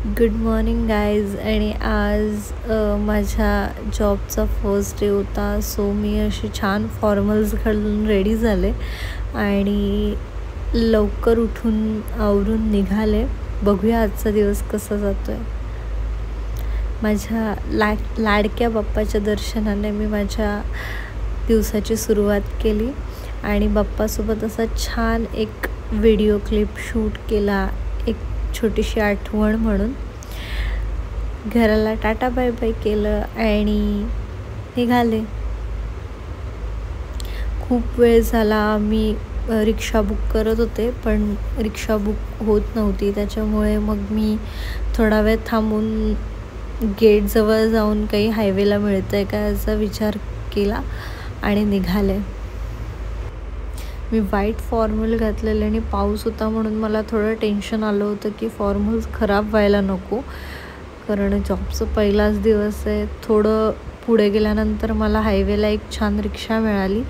Good morning guys. आणि आज माझ्या जॉबचा फर्स्ट डे होता. सो मी अशी छान फॉर्मल्स घालून रेडी झाले आणि लवकर उठून आवरून निघाले. बघूया आजचा दिवस कसा जातो आहे. माझ्या लाडक्या बाप्पाच्या दर्शनाने मी माझ्या दिवसाची सुरुवात केली आणि बाप्पासोबत असा छान एक व्हिडिओ क्लिप शूट केला, एक छोटीशी आठवण म्हणून. घराला टाटा बाय बाय केलं आणि निघाले. खूप वेळ झाला मी रिक्षा बुक करत होते, पण रिक्षा बुक होत नव्हती. त्याच्यामुळे मग मी थोडा वेळ थांबून गेटजवळ जाऊन काही हायवेला मिळतं आहे का याचा विचार केला आणि निघाले. मी व्हाईट फॉर्मल घातलेले आणि पाऊस होता म्हणून मला थोडं टेन्शन आलं होतं की फॉर्मल्स खराब व्हायला नको, कारण जॉबचं पहिलाच दिवस आहे. थोडं पुढे गेल्यानंतर मला हायवेला एक छान रिक्षा मिळाली.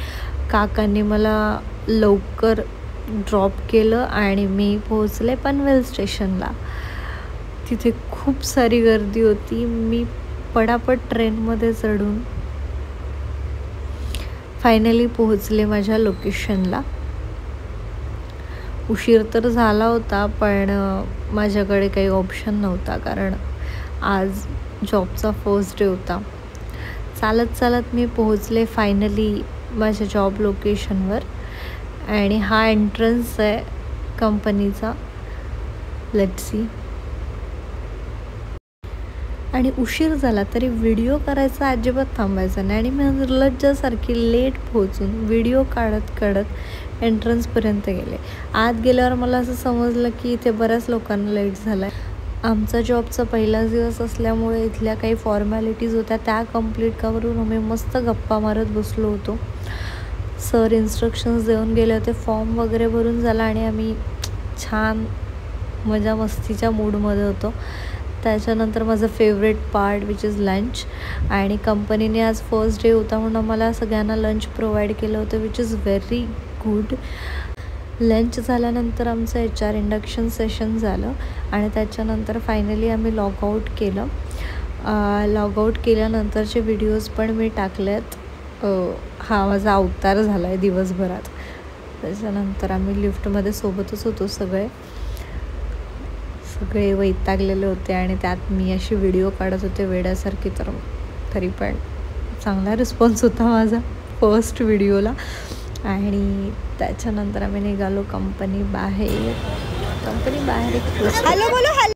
काकांनी मला लवकर ड्रॉप केलं आणि मी पोहोचले पनवेल स्टेशनला. तिथे खूप सारी गर्दी होती. मी पटापट ट्रेनमध्ये चढून फायनली पोहोचले माझ्या लोकेशनला. उशीर तर झाला होता, पण माझ्याकडे काही ऑप्शन नव्हता, कारण आज जॉबचा फर्स्ट डे होता. चालत चालत मी पोहोचले फायनली माझ्या जॉब लोकेशनवर. आणि हा एंट्रन्स आहे कंपनीचा. Let's see. आणि उशीर झाला तरी व्हिडिओ करायचा अजिबात थांबायचा नाही आणि मी निर्लज्जासारखी लेट पोहोचून व्हिडिओ काढत एंट्रन्सपर्यंत गेले. आत गेल्यावर मला असं समजलं की इथे बऱ्याच लोकांना लेट झाला आहे. आमचा जॉबचा पहिलाच दिवस असल्यामुळे इथल्या काही फॉर्मॅलिटीज होत्या त्या कंप्लीट करून आम्ही मस्त गप्पा मारत बसलो होतो. सर इन्स्ट्रक्शन्स देऊन गेले होते. फॉर्म वगैरे भरून झाला आणि आम्ही छान मजा मस्तीच्या मूडमध्ये होतो. त्याच्यानंतर माझं favourite part which is lunch. आणि कंपनीने आज फर्स्ट डे होता म्हणून आम्हाला सगळ्यांना लंच प्रोव्हाइड केलं होतं, which is very good. Lunch झाल्यानंतर आमचं HR इंडक्शन सेशन झालं आणि त्याच्यानंतर फायनली आम्ही लॉगआउट केलं. लॉगआउट केल्यानंतरचे व्हिडिओज पण मी टाकलेत. हा माझा अवतार झाला आहे दिवसभरात. त्याच्यानंतर आम्ही लिफ्टमध्ये सोबतच होतो. सगळे वैतागलेले होते आणि त्यात मी अशी व्हिडिओ काढत होते वेड्यासारखी. तर तरी पण चांगला रिस्पॉन्स होता माझा फर्स्ट व्हिडिओला. आणि त्याच्यानंतर आम्ही निघालो कंपनी बाहेर. एक